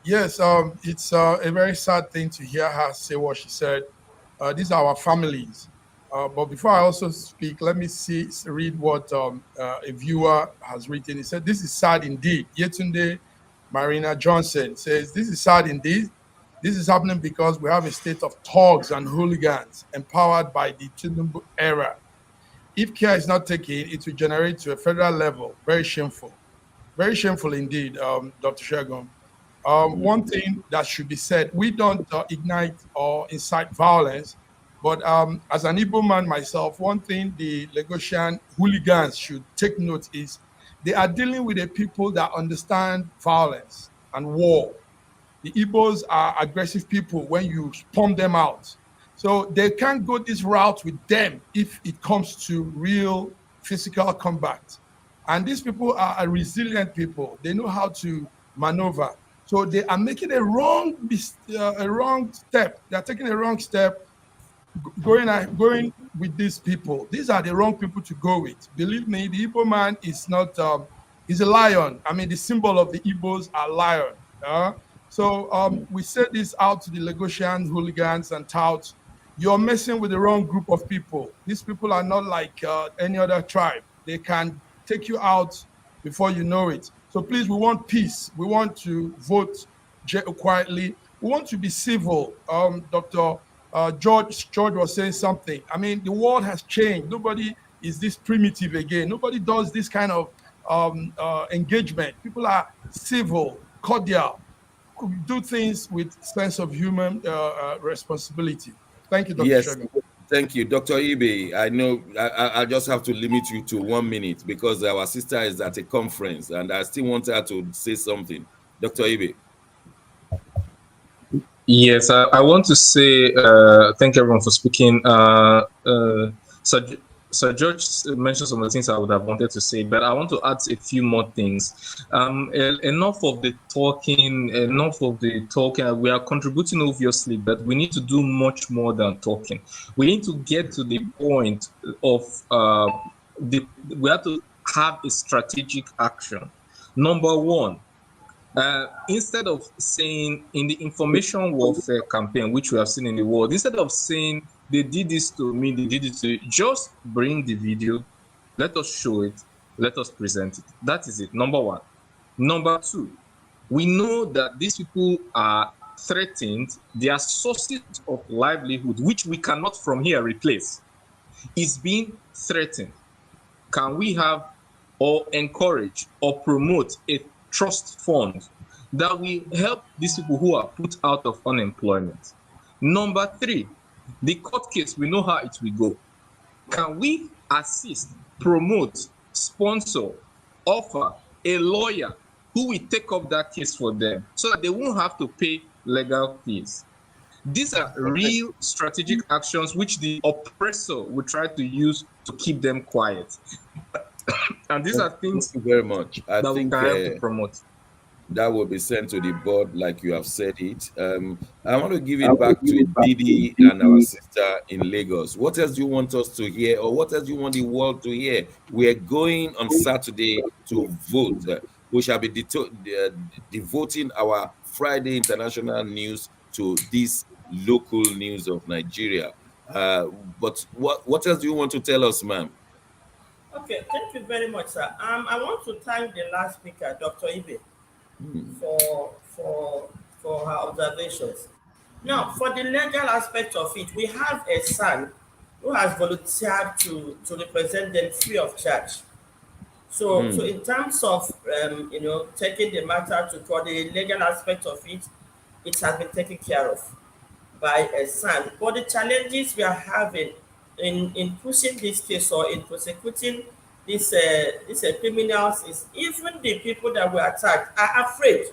Yes, it's a very sad thing to hear her say what she said. These are our families. But before I also speak, let me read what a viewer has written. He said, "This is sad indeed." Yetunde Marina Johnson says, "This is sad indeed. This is happening because we have a state of thugs and hooligans empowered by the Tinubu era. If care is not taken, it will generate to a federal level. Very shameful. Very shameful indeed, Dr. Shegun. One thing that should be said, we don't ignite or incite violence, but as an Igbo man myself, one thing the Lagosian hooligans should take note is they are dealing with the people that understand violence and war. The Igbos are aggressive people when you pump them out. So they can't go this route with them if it comes to real physical combat. And these people are resilient people. They know how to maneuver. So they are making a wrong step. They're taking a wrong step going with these people. These are the wrong people to go with. Believe me, the Igbo man is not, he's a lion. I mean, the symbol of the Igbos are lion. So we said this out to the Lagosian hooligans and touts. You're messing with the wrong group of people. These people are not like any other tribe. They can take you out before you know it. So please, we want peace. We want to vote quietly. We want to be civil. Dr. George was saying something. I mean, the world has changed. Nobody is this primitive again. Nobody does this kind of engagement. People are civil, cordial, do things with sense of human responsibility. Thank you, Dr. Yes, Shegun. thank you. Dr. Ibe, I know I just have to limit you to 1 minute because our sister is at a conference and I still want her to say something. Dr. Ibe. Yes, I want to say thank everyone for speaking. So George mentioned some of the things I would have wanted to say, but I want to add a few more things. Enough of the talking. We are contributing, obviously, but we need to do much more than talking. We need to get to the point of we have to have a strategic action. Number one, instead of saying in the information warfare campaign, which we have seen in the world, instead of saying they did this to me, they did it to you, just bring the video, let us show it, let us present it. That is it, number one. Number two, we know that these people are threatened, their sources of livelihood, which we cannot from here replace, is being threatened. Can we have or encourage or promote a trust fund that will help these people who are put out of unemployment? Number three, the court case, we know how it will go. Can we assist, promote, sponsor, offer a lawyer who will take up that case for them so that they won't have to pay legal fees? These are real strategic actions which the oppressor will try to use to keep them quiet. And these are things Thank you very much. I that think we can help to promote. that will be sent to the board like you have said it. I want to give it back to Didi and our sister in Lagos. What else do you want us to hear, or what else do you want the world to hear? We are going on Saturday to vote. We shall be devoting our Friday international news to this local news of Nigeria. But what else do you want to tell us, ma'am? Okay, thank you very much, sir. I want to thank the last speaker, Dr. Ibe, for her observations. Now, for the legal aspect of it, we have a son who has volunteered to represent them free of charge. So in terms of taking the matter to court, the legal aspect of it, it has been taken care of by a son. But the challenges we are having in pushing this case or in prosecuting these criminals is even the people that were attacked are afraid,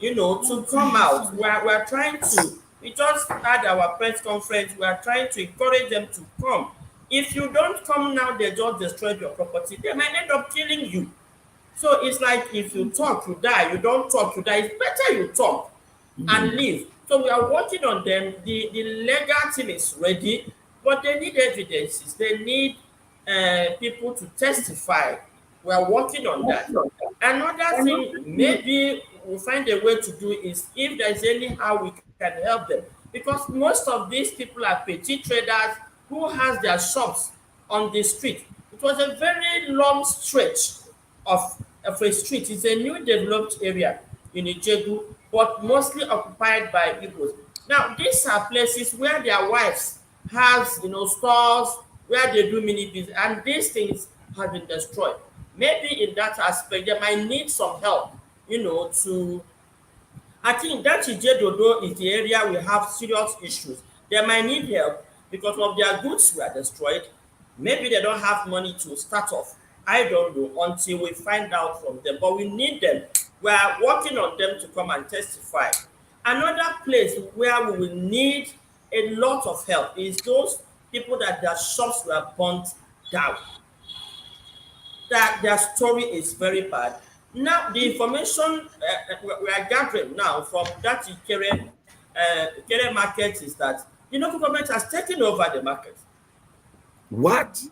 to come out. We're trying to, we just had our press conference, we are trying to encourage them to come. If you don't come now, they just destroy your property. They might end up killing you. So it's like if you talk, you die. You don't talk, you die. It's better you talk and leave. So we are working on them. The legal team is ready, but they need evidences. They need people to testify. We are working on that. Another thing, maybe we'll find a way to do is if there's any how we can help them. Because most of these people are petty traders who has their shops on the street. It was a very long stretch of a street. It's a new developed area in Ijebu, but mostly occupied by Igbos. Now, these are places where their wives have, stores where they do mini business, and these things have been destroyed. Maybe in that aspect, they might need some help, I think that Ijedodo is the area we have serious issues. They might need help because of their goods were destroyed. Maybe they don't have money to start off. I don't know until we find out from them, but we need them. We are working on them to come and testify. Another place where we will need a lot of help is those people that their shops were burnt down. That their story is very bad. Now, the information we are gathering now from that Ikere market is that the local government has taken over the market. What?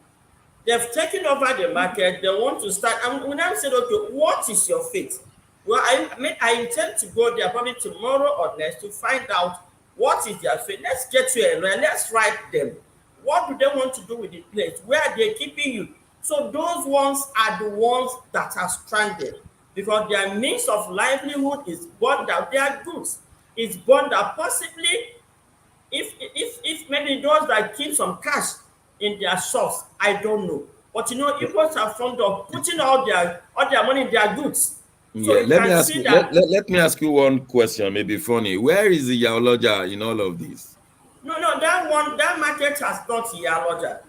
They've taken over the market. They want to start. And when I said, okay, what is your fate? Well, I intend to go there probably tomorrow or next to find out what is their fate. Let's get to a let's write them. What do they want to do with the place? Where are they keeping you? So those ones are the ones that are stranded because their means of livelihood is burned out. Their goods is burned out. Possibly, if maybe those that keep some cash in their shops, I don't know. But you know, Igbos are fond of putting all their money in their goods. So Yeah, you let me can ask see you. that Let me ask you one question, maybe funny. Where is the Yaoloja in all of this? no, that market has not Iyaloja.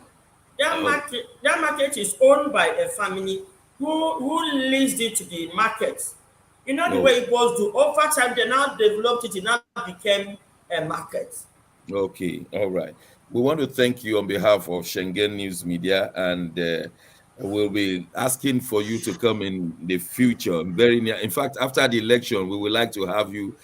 Oh, That market is owned by a family who leased it to the market. You know the way no. it was do. Over time, they now developed it. It now became a market. Okay, all right. We want to thank you on behalf of Schengen News Media, and we'll be asking for you to come in the future, very near. In fact, after the election, we would like to have you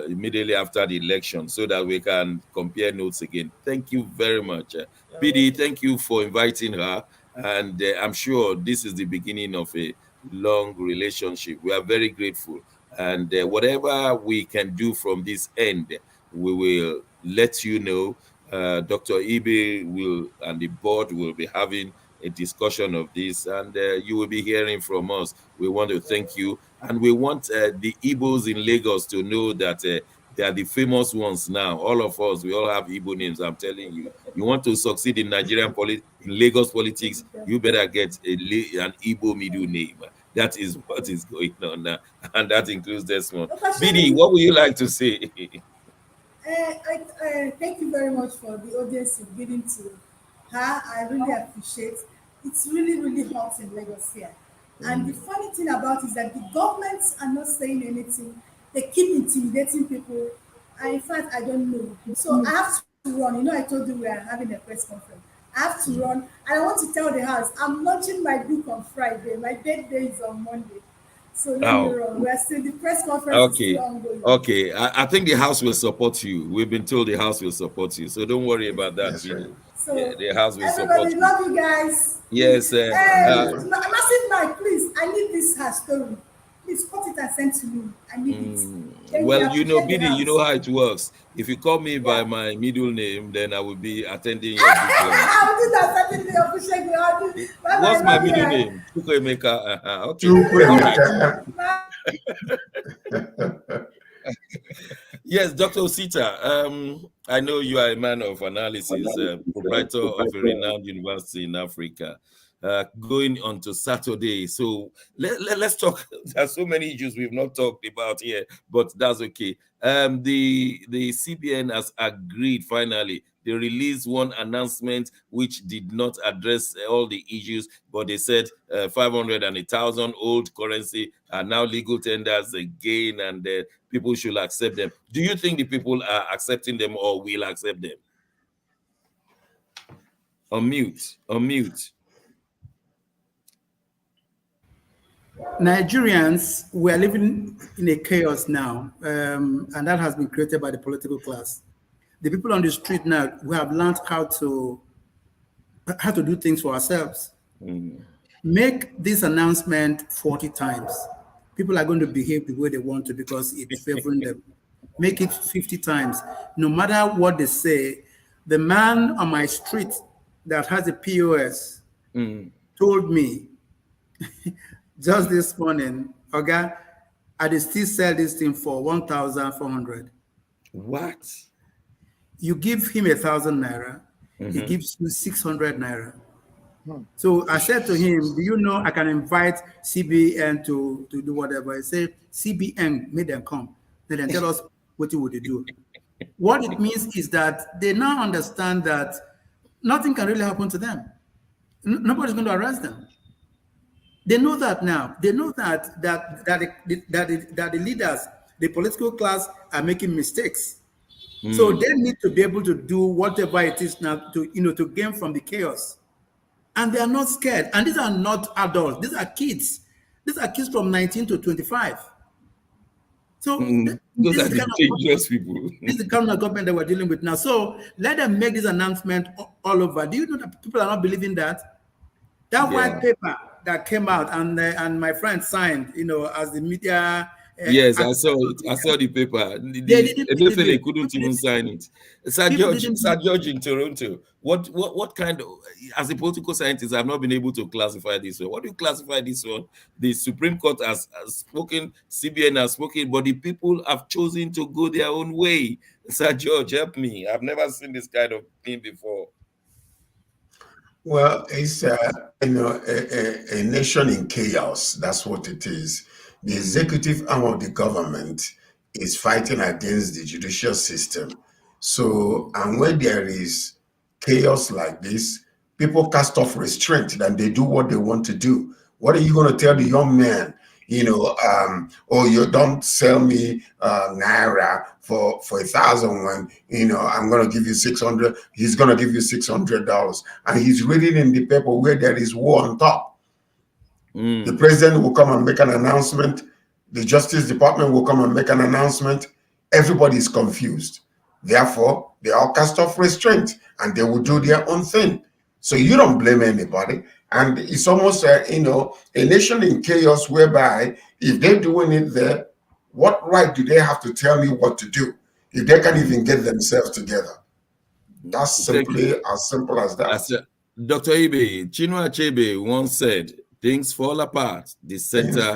immediately after the election so that we can compare notes again. Thank you very much. You're PD, welcome. thank you for inviting her, and I'm sure this is the beginning of a long relationship. We are very grateful, and whatever we can do from this end, we will let you know. Dr. Ibe will and the board will be having a discussion of this, and you will be hearing from us. We want to thank you, and we want the Igbos in Lagos to know that they are the famous ones now. All of us, we all have Igbo names. I'm telling you, you want to succeed in in Lagos politics, you better get an Igbo middle name. That is what is going on now, and that includes this one. Dr. Bidi, Shani, what would you like to say? I thank you very much for the audience you've given to her. I really appreciate. It's really, really hot in Lagos here. And the funny thing about it is that the governments are not saying anything. They keep intimidating people. And in fact, I don't know. So I have to run. You know, I told you we are having a press conference. I have to run. And I want to tell the house, I'm launching my book on Friday. My birthday is on Monday. So let me Oh, run. We're still, the press conference is okay. still ongoing. Okay. I think the house will support you. We've been told the house will support you. So don't worry about that, That's right. Bidi. Yeah, So the house will support everybody, you. love you guys. Please, Yes. Thank you. Massive Mike, please. I need this her story. Please cut it and send to me. I need it. Thank you. Well, I appreciate the Bidi, you know house. how it works. If you call me by Yeah. my middle name, then I will be attending your book launch. I'll do that. Certainly, I appreciate you. I'll do. Bye bye. What's my Love you. middle Guys. name? Chukwuemeka. Okay. All right. Chukwuemeka. Bye. Yes, Dr. Osita, I know you are a man of analysis, proprietor of a renowned university in Africa. Going on to Saturday, so let's talk. There's so many issues we've not talked about here, but that's okay. The CBN has agreed finally. They released one announcement which did not address all the issues, but they said 500 and 1,000 old currency are now legal tenders again, and people should accept them. Do you think the people are accepting them or will accept them? Unmute. Unmute. Nigerians, we are living in a chaos now, and that has been created by the political class. The people on the street now, we have learned how to do things for ourselves. Make this announcement 40 times. People are going to behave the way they want to because it's favoring them. Make it 50 times. No matter what they say, the man on my street that has a POS told me just this morning, okay, I still sell this thing for 1,400. What? You give him 1,000 naira, he gives you 600 naira. So I said to him, do you know I can invite CBN to do whatever? He said, CBN made them come. Then tell us what you would do. What it means is that they now understand that nothing can really happen to them. Nobody's going to arrest them. They know that now. They know that the leaders, the political class, are making mistakes. So they need to be able to do whatever it is now to gain from the chaos. And they are not scared. And these are not adults. These are kids. These are kids from 19 to 25. So those are the dangerous people. This is the kind of government that we're dealing with now. So let them make this announcement all over. Do you know that people are not believing that? That white paper that came out and my friend signed, as the media Yes, I saw it. I saw the paper. They couldn't even sign it. Sir George in Toronto. What kind of, as a political scientist, I've not been able to classify this one. What do you classify this one? The Supreme Court has spoken, CBN has spoken, but the people have chosen to go their own way. Sir George, help me. I've never seen this kind of thing before. Well, it's a nation in chaos. That's what it is. The executive arm of the government is fighting against the judicial system. So, and when there is chaos like this, people cast off restraint and they do what they want to do. What are you going to tell the young man? Oh, you don't sell me naira for 1,000 when I'm going to give you 600. He's going to give you $600, and he's reading in the paper where there is war on top. The president will come and make an announcement. The Justice Department will come and make an announcement. Everybody is confused. Therefore, they all cast off restraint and they will do their own thing. So you don't blame anybody. And it's almost, a nation in chaos whereby if they're doing it there, what right do they have to tell me what to do if they can't even get themselves together? That's simply as simple as that. Dr. Ibe, Chinua Achebe once said, things fall apart, the center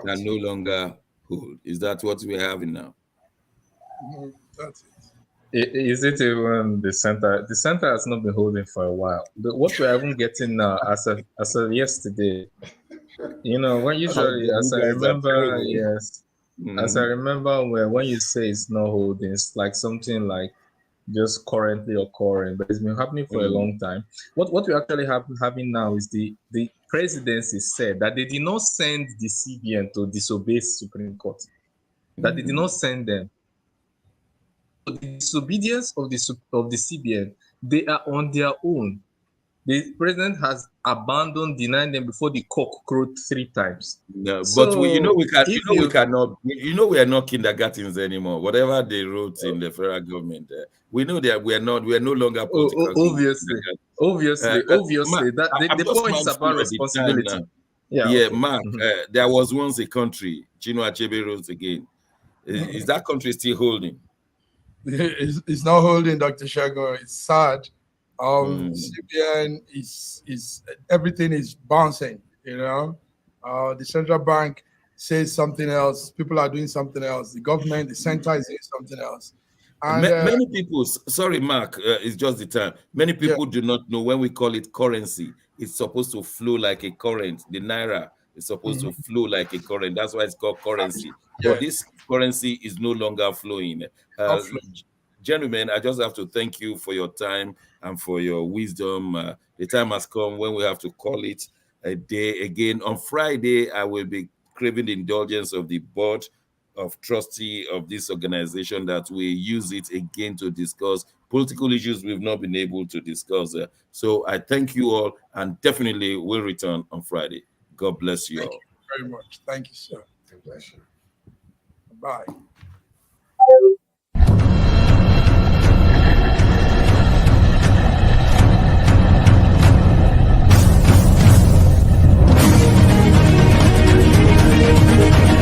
can no longer hold. Is that what we're having now? That's it. Is it even the center? The center has not been holding for a while. What we're even getting now, as of yesterday, when usually, as I remember, yes, as I remember, when you say it's not holding, it's like something like just currently occurring, but it's been happening for a long time. What we actually having now is the presidency said that they did not send the CBN to disobey Supreme Court, that they did not send them. The disobedience of the CBN, they are on their own. The president has abandoned, denying them before the cock crowed 3 times. No, but we are not kindergartens anymore. Whatever they wrote in the federal government, we know that we are no longer political. Obviously, that the point is about responsibility. Mark, there was once a country. Chinua Achebe wrote again. Is that country still holding? It's not holding, Dr. Shago. It's sad. CBN is everything is bouncing. The central bank says something else. People are doing something else. The government, the center is doing something else. And many people, sorry, Mark, it's just the time. Many people do not know when we call it currency, it's supposed to flow like a current. The naira is supposed to flow like a current. That's why it's called currency. But this currency is no longer flowing. Gentlemen, I just have to thank you for your time and for your wisdom. The time has come when we have to call it a day again. On Friday, I will be craving the indulgence of the board of trustee of this organization that we use it again to discuss political issues we've not been able to discuss. So I thank you all, and definitely will return on Friday. God bless you all. Thank you very much. Thank you, sir. God bless you. Bye.